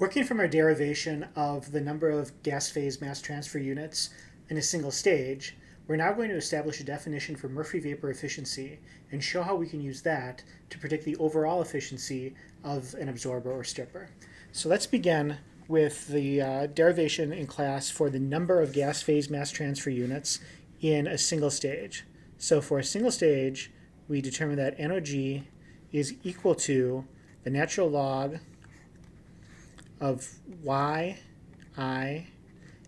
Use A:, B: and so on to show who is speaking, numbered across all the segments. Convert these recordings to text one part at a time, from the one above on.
A: Working from our derivation of the number of gas phase mass transfer units in a single stage, we're now going to establish a definition for Murphree vapor efficiency and show how we can use that to predict the overall efficiency of an absorber or stripper. So let's begin with the derivation in class for the number of gas phase mass transfer units in a single stage. So for a single stage, we determine that NOG is equal to the natural log of yi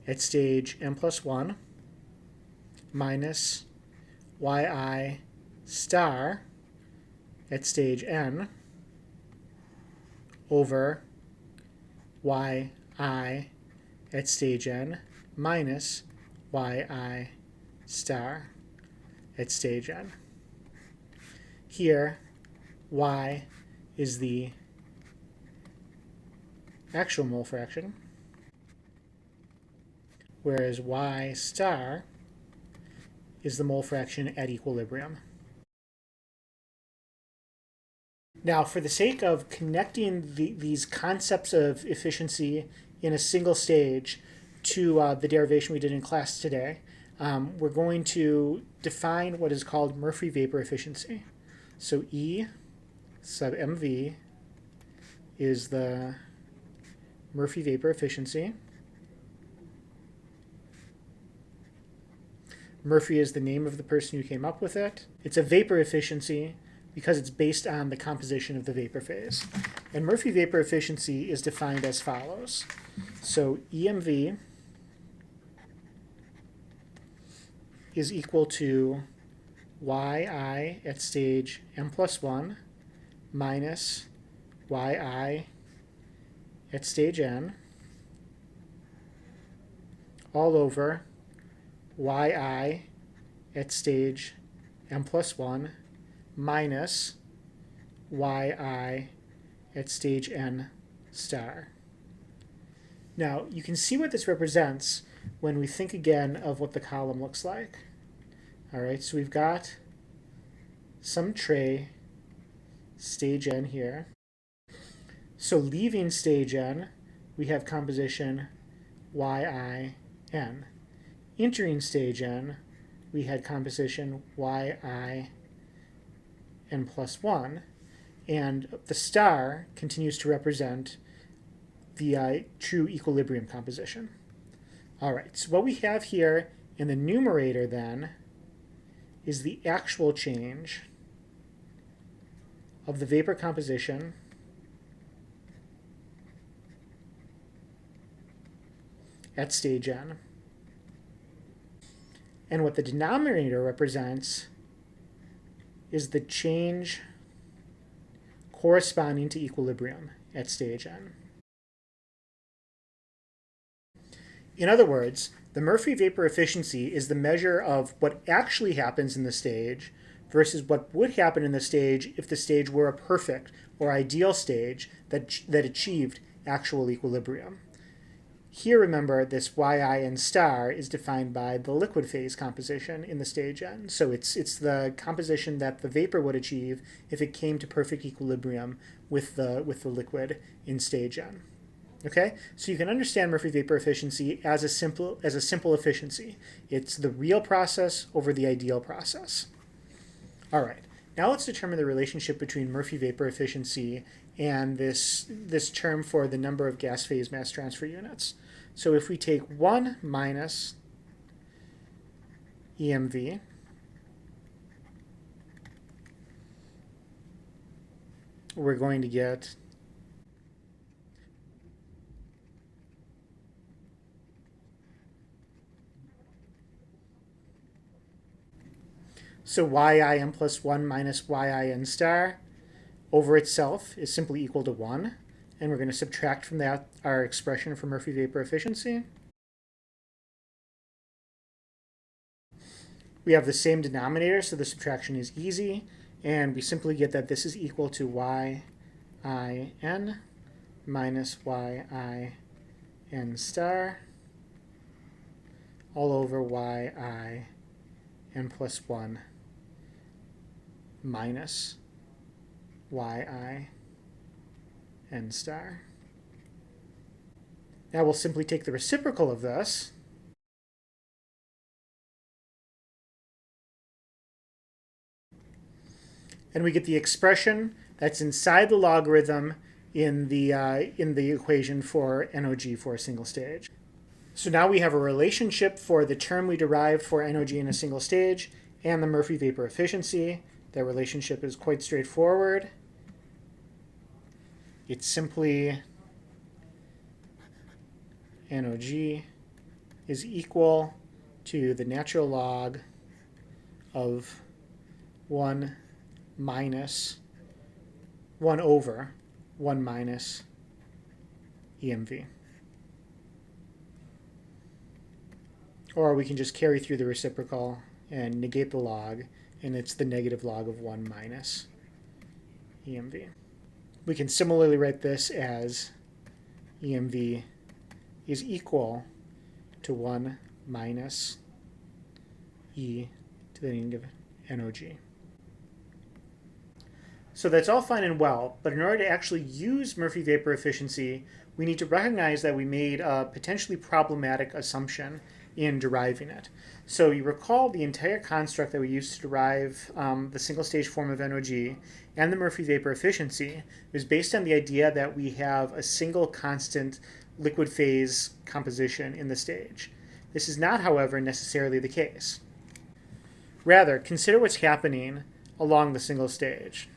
A: at stage n plus 1 minus yi star at stage n over yi at stage n minus yi star at stage n. Here, y is the actual mole fraction, whereas y star is the mole fraction at equilibrium. Now, for the sake of connecting these concepts of efficiency in a single stage to the derivation we did in class today, we're going to define what is called Murphree vapor efficiency. So E sub mv is the Murphree vapor efficiency. Murphree is the name of the person who came up with it. It's a vapor efficiency because it's based on the composition of the vapor phase. And Murphree vapor efficiency is defined as follows. So EMV is equal to yi at stage n plus 1 minus yi at stage n all over yi at stage n plus 1 minus yi at stage n star. Now, you can see what this represents when we think again of what the column looks like. All right, so we've got some tray, stage n here. So leaving stage n, we have composition yi n. Entering stage n, we had composition yi n plus 1. And the star continues to represent the true equilibrium composition. All right, so what we have here in the numerator then is the actual change of the vapor composition at stage n. And what the denominator represents is the change corresponding to equilibrium at stage n. In other words, the Murphree vapor efficiency is the measure of what actually happens in the stage versus what would happen in the stage if the stage were a perfect or ideal stage that achieved actual equilibrium. Here, remember, this yin star is defined by the liquid phase composition in the stage n. So it's the composition that the vapor would achieve if it came to perfect equilibrium with the liquid in stage n. Okay, so you can understand Murphree vapor efficiency as a simple efficiency. It's the real process over the ideal process. All right, now let's determine the relationship between Murphree vapor efficiency and this term for the number of gas phase mass transfer units. So if we take 1 minus EMV, we're going to get so yin plus 1 minus yin star over itself is simply equal to 1. And we're going to subtract from that our expression for Murphree vapor efficiency. We have the same denominator, so the subtraction is easy. And we simply get that this is equal to yin minus yin star all over yin plus 1 minus yi n star. Now we'll simply take the reciprocal of this, and we get the expression that's inside the logarithm in the equation for NOG for a single stage. So now we have a relationship for the term we derived for NOG in a single stage and the Murphree vapor efficiency. That relationship is quite straightforward. It's simply NOG is equal to the natural log of 1 minus 1 over 1 minus EMV. Or we can just carry through the reciprocal and negate the log, and it's the negative log of 1 minus EMV. We can similarly write this as EMV is equal to 1 minus e to the negative NOG. So that's all fine and well, but in order to actually use Murphree vapor efficiency, we need to recognize that we made a potentially problematic assumption in deriving it. So you recall the entire construct that we used to derive the single stage form of NOG and the Murphree vapor efficiency is based on the idea that we have a single constant liquid phase composition in the stage. This is not, however, necessarily the case. Rather, consider what's happening along the single stage.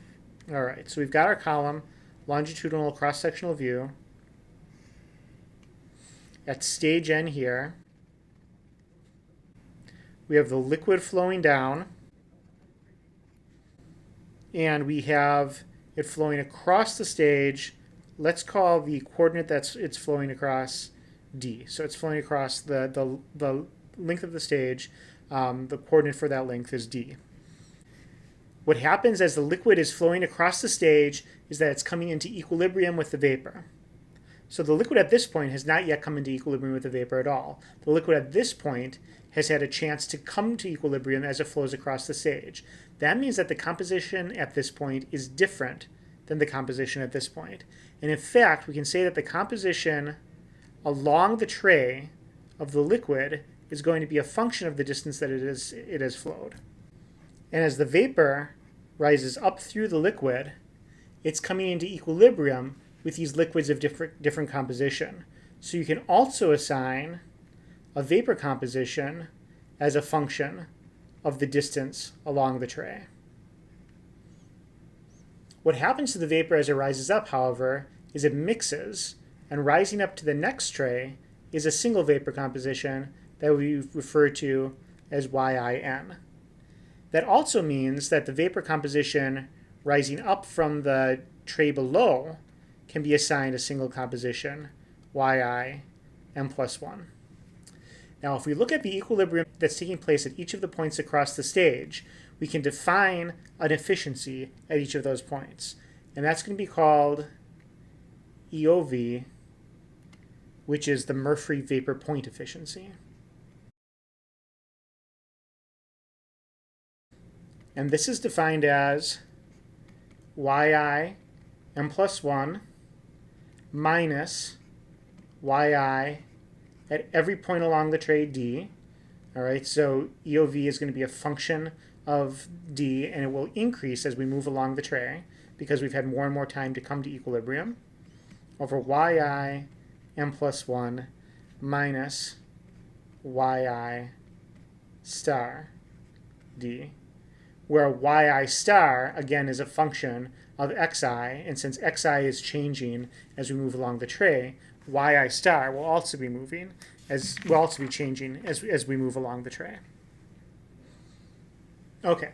A: All right, so we've got our column, longitudinal cross-sectional view. At stage N here, we have the liquid flowing down, and we have it flowing across the stage. Let's call the coordinate it's flowing across D. So it's flowing across the length of the stage. The coordinate for that length is D. What happens as the liquid is flowing across the stage is that it's coming into equilibrium with the vapor. So the liquid at this point has not yet come into equilibrium with the vapor at all. The liquid at this point has had a chance to come to equilibrium as it flows across the stage. That means that the composition at this point is different than the composition at this point. And in fact, we can say that the composition along the tray of the liquid is going to be a function of the distance that it has flowed. And as the vapor rises up through the liquid, it's coming into equilibrium with these liquids of different composition. So you can also assign a vapor composition as a function of the distance along the tray. What happens to the vapor as it rises up, however, is it mixes, and rising up to the next tray is a single vapor composition that we refer to as YIN. That also means that the vapor composition rising up from the tray below can be assigned a single composition, YI m plus 1. Now, if we look at the equilibrium that's taking place at each of the points across the stage, we can define an efficiency at each of those points. And that's going to be called EOV, which is the Murphree vapor point efficiency. And this is defined as YI m plus 1 minus YI at every point along the tray D. All right, so EOV is going to be a function of D, and it will increase as we move along the tray because we've had more and more time to come to equilibrium, over YI m plus 1 minus YI star D, where yi star, again, is a function of xi, and since xi is changing as we move along the tray, yi star will also be changing as we move along the tray. Okay,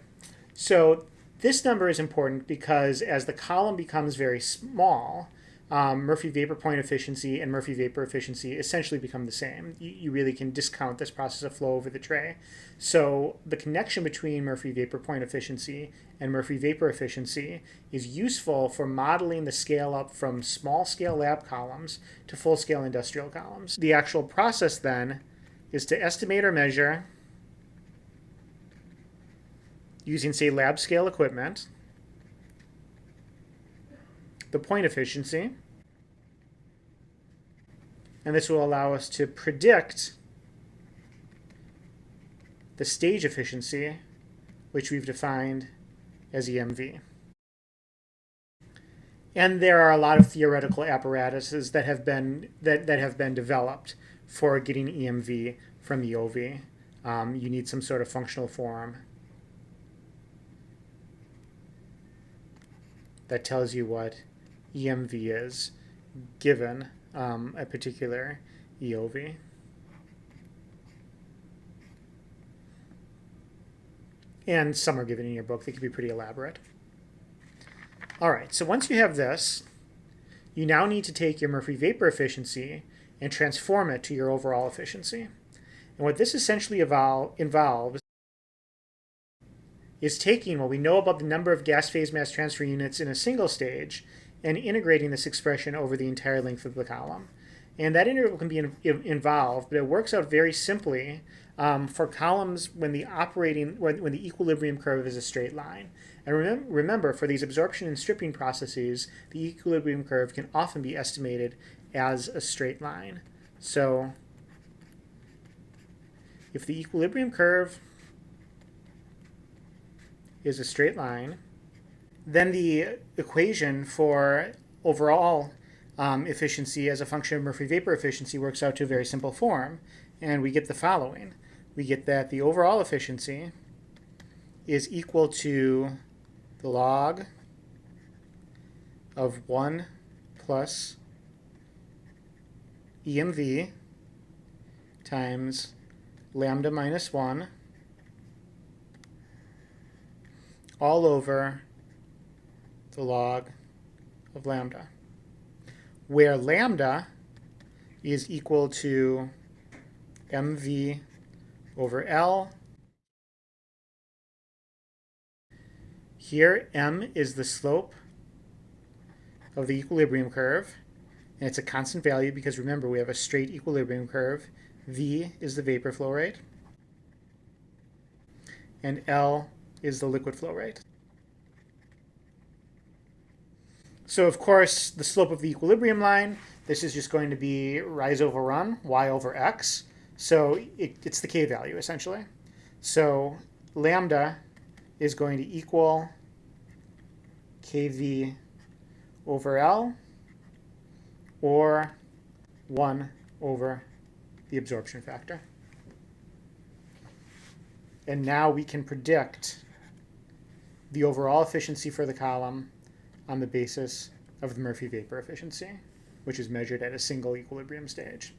A: so this number is important because as the column becomes very small, Murphree vapor point efficiency and Murphree vapor efficiency essentially become the same. You really can discount this process of flow over the tray. So the connection between Murphree vapor point efficiency and Murphree vapor efficiency is useful for modeling the scale up from small scale lab columns to full scale industrial columns. The actual process then is to estimate or measure using, say, lab scale equipment the point efficiency And this will allow us to predict the stage efficiency, which we've defined as EMV. And there are a lot of theoretical apparatuses that have been developed for getting EMV from EOV. You need some sort of functional form that tells you what EMV is given a particular EOV. And some are given in your book. They can be pretty elaborate. All right, so once you have this, you now need to take your Murphree vapor efficiency and transform it to your overall efficiency. And what this essentially involves is taking what we know about the number of gas phase mass transfer units in a single stage and integrating this expression over the entire length of the column. And that integral can be involved, but it works out very simply for columns when the equilibrium curve is a straight line. And remember, for these absorption and stripping processes, the equilibrium curve can often be estimated as a straight line. So if the equilibrium curve is a straight line, then the equation for overall efficiency as a function of Murphree vapor efficiency works out to a very simple form. And we get the following. We get that the overall efficiency is equal to the log of 1 plus EMV times lambda minus 1 all over the log of lambda, where lambda is equal to mv over L. Here, m is the slope of the equilibrium curve, and it's a constant value because remember we have a straight equilibrium curve. V is the vapor flow rate, and L is the liquid flow rate. So of course, the slope of the equilibrium line, this is just going to be rise over run, y over x. So it's the k value, essentially. So lambda is going to equal kv over L, or 1 over the absorption factor. And now we can predict the overall efficiency for the column on the basis of the Murphree vapor efficiency, which is measured at a single equilibrium stage.